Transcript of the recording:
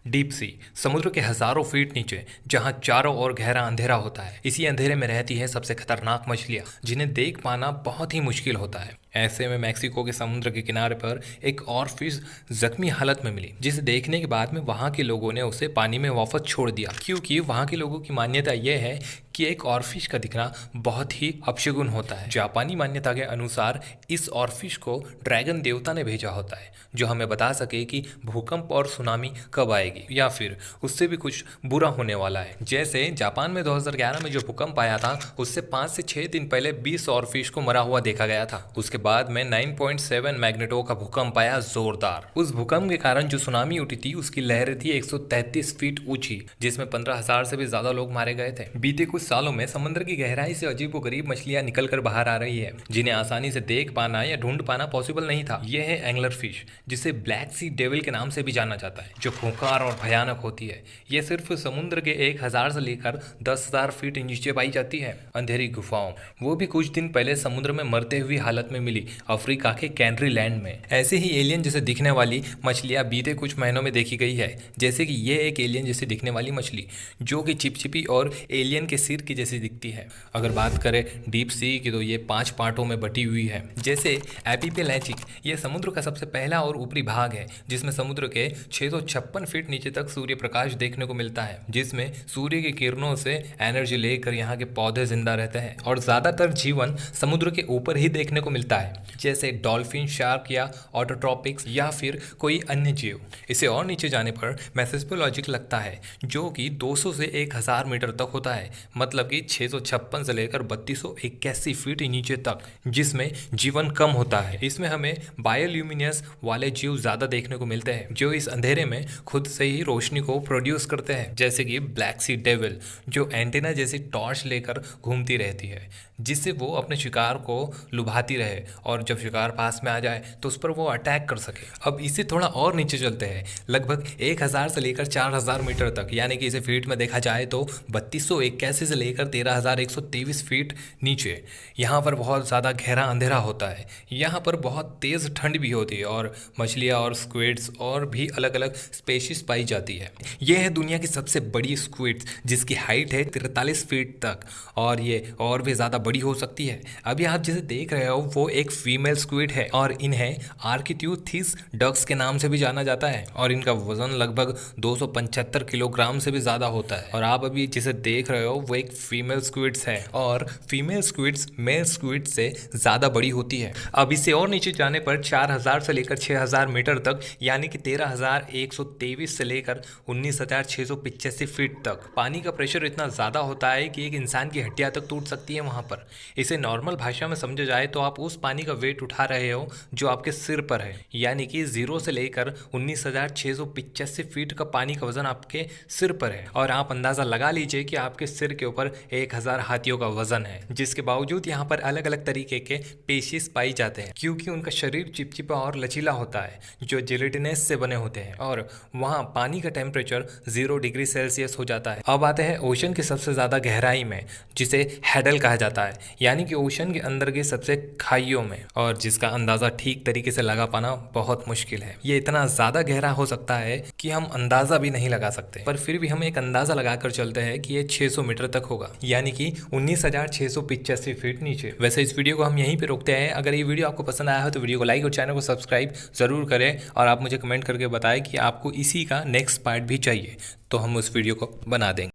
Deep sea समुद्र के हजारों फीट नीचे जहां चारों ओर गहरा अंधेरा होता है। इसी अंधेरे में रहती है सबसे खतरनाक मछलियां जिन्हें देख पाना बहुत ही मुश्किल होता है। ऐसे में मैक्सिको के समुद्र के किनारे पर एक और फिश जख्मी हालत में मिली, जिसे देखने के बाद में वहां के लोगों ने उसे पानी में वापस छोड़ दिया, क्योंकि वहां के लोगों की मान्यता यह है कि एक ऑरफिश का दिखना बहुत ही अपशगुन होता है। जापानी मान्यता के अनुसार इस ऑरफिश को ड्रैगन देवता ने भेजा होता है, जो हमें बता सके कि भूकंप और सुनामी कब आएगी या फिर उससे भी कुछ बुरा होने वाला है। जैसे जापान में 2011 में जो भूकंप आया था, उससे 5 से 6 दिन पहले 20 ऑरफिश को मरा हुआ देखा गया था। उसके बाद में 9.7 मैग्नीट्यूड का भूकंप आया, जोरदार। उस भूकंप के कारण जो सुनामी उठी थी, उसकी लहरें थी 133 फीट ऊंची, जिसमें 15,000 से भी ज्यादा लोग मारे गए थे। बीते कुछ सालों में समुद्र की गहराई से अजीबोगरीब मछलियां निकल कर बाहर आ रही है, जिन्हें आसानी से देख पाना या ढूंढ पाना पॉसिबल नहीं था। यह है एंगलर फिश, जिसे ब्लैक सी डेविल के नाम से भी जाना जाता है, जो खूंखार और भयानक होती है। यह सिर्फ समुद्र के 1000 से लेकर 10,000 फीट नीचे पाई जाती है, अंधेरी गुफाओं। वो भी कुछ दिन पहले समुद्र में मरते हुई हालत में मिली, अफ्रीका के कैनरी लैंड में। ऐसे ही एलियन जैसे दिखने वाली मछलियां बीते कुछ महीनों में देखी गई है, जैसे कि ये एक एलियन जैसी दिखने वाली मछली जो कि चिपचिपी और एलियन के सिर की जैसी दिखती है। अगर बात करें डीप सी की, तो ये 5 पार्टों में बटी हुई है। जैसे एपिपेलैजिक, ये समुद्र का सबसे पहला और ऊपरी भाग है, जिसमें समुद्र के 656 फीट नीचे तक सूर्य प्रकाश देखने को मिलता है, जिसमें सूर्य की किरणों से एनर्जी लेकर यहाँ के पौधे जिंदा रहते हैं। और ज्यादातर जीवन समुद्र के ऊपर ही देखने को मिलता है, जैसे डॉल्फिन, शार्क या ऑटोट्रॉपिक्स या फिर कोई अन्य जीव। इसे और नीचे जाने पर मेसेस्पोलॉजिक लगता है, जो कि 200 से 1000 मीटर तक होता है, मतलब कि 656 से लेकर 3281 फीट नीचे तक, जिसमें जीवन कम होता है। इसमें हमें बायोल्यूमिनियस वाले जीव ज्यादा देखने को मिलते हैं, जो इस अंधेरे में खुद से ही रोशनी को प्रोड्यूस करते हैं, जैसे कि ब्लैक सी डेविल, जो एंटेना जैसी टॉर्च लेकर घूमती रहती है, जिससे वो अपने शिकार को लुभाती रहे और जब शिकार पास में आ जाए तो उस पर वो अटैक कर सके। अब इसे थोड़ा और नीचे चलते हैं, लगभग 1000 से लेकर 4000 मीटर तक, यानी कि इसे फीट में देखा जाए तो 3281 से लेकर 13,123 फीट नीचे। यहाँ पर बहुत ज़्यादा गहरा अंधेरा होता है, यहाँ पर बहुत तेज़ ठंड भी होती है और मछलियाँ और स्क्विड्स और भी अलग अलग स्पेशीज पाई जाती है। यह है दुनिया की सबसे बड़ी स्क्विड्स, जिसकी हाइट है 43 फीट तक, और ये और भी ज़्यादा बड़ी हो सकती है। अभी आप जिसे देख रहे हो वो एक फीमेल स्क्विड है, और इन्हें आर्किट्यूथिस डक्स के नाम से भी जाना जाता है, और इनका वजन लगभग 275 किलोग्राम से भी ज़्यादा होता है। और आप अभी जिसे देख रहे हो वो एक फीमेल स्क्विड्स है, और फीमेल स्क्विड्स मेल स्क्विड से ज़्यादा बड़ी होती है। अब इससे और नीचे जाने पर 4000 से लेकर 6000 मीटर तक, यानी कि 13,123 से लेकर 19,685 फीट तक पानी का प्रेशर इतना ज़्यादा होता है कि एक इंसान की हड्डियां तक टूट सकती है वहाँ पर। इसे नॉर्मल भाषा में समझा जाए तो आप उस पानी का वेट उठा रहे हो जो आपके सिर पर है, यानी कि 0 से लेकर 19,685 फीट का पानी का वजन आपके सिर पर है। और आप अंदाज़ा लगा लीजिए कि आपके सिर के ऊपर 1000 हाथियों का वजन है। जिसके बावजूद यहाँ पर अलग अलग तरीके के पेशीज पाई जाते हैं, क्योंकि उनका शरीर चिपचिपा और लचीला होता है, जो जेलेटिनस से बने होते हैं, और वहाँ पानी का टेम्परेचर 0 डिग्री सेल्सियस हो जाता है। अब आते हैं ओशन की सबसे ज़्यादा गहराई में, जिसे हैडल कहा जाता है, यानी कि ओशन के अंदर के सबसे खाइयों में, और जिसका अंदाज़ा ठीक तरीके से लगा पाना बहुत मुश्किल है। ये इतना ज़्यादा गहरा हो सकता है कि हम अंदाज़ा भी नहीं लगा सकते, पर फिर भी हम एक अंदाज़ा लगाकर चलते हैं कि ये 600 मीटर तक होगा, यानी कि 19,685 फीट नीचे। वैसे इस वीडियो को हम यहीं पे रोकते हैं। अगर ये वीडियो आपको पसंद आया हो तो वीडियो को लाइक और चैनल को सब्सक्राइब ज़रूर करें, और आप मुझे कमेंट करके बताएं कि आपको इसी का नेक्स्ट पार्ट भी चाहिए, तो हम उस वीडियो को बना देंगे।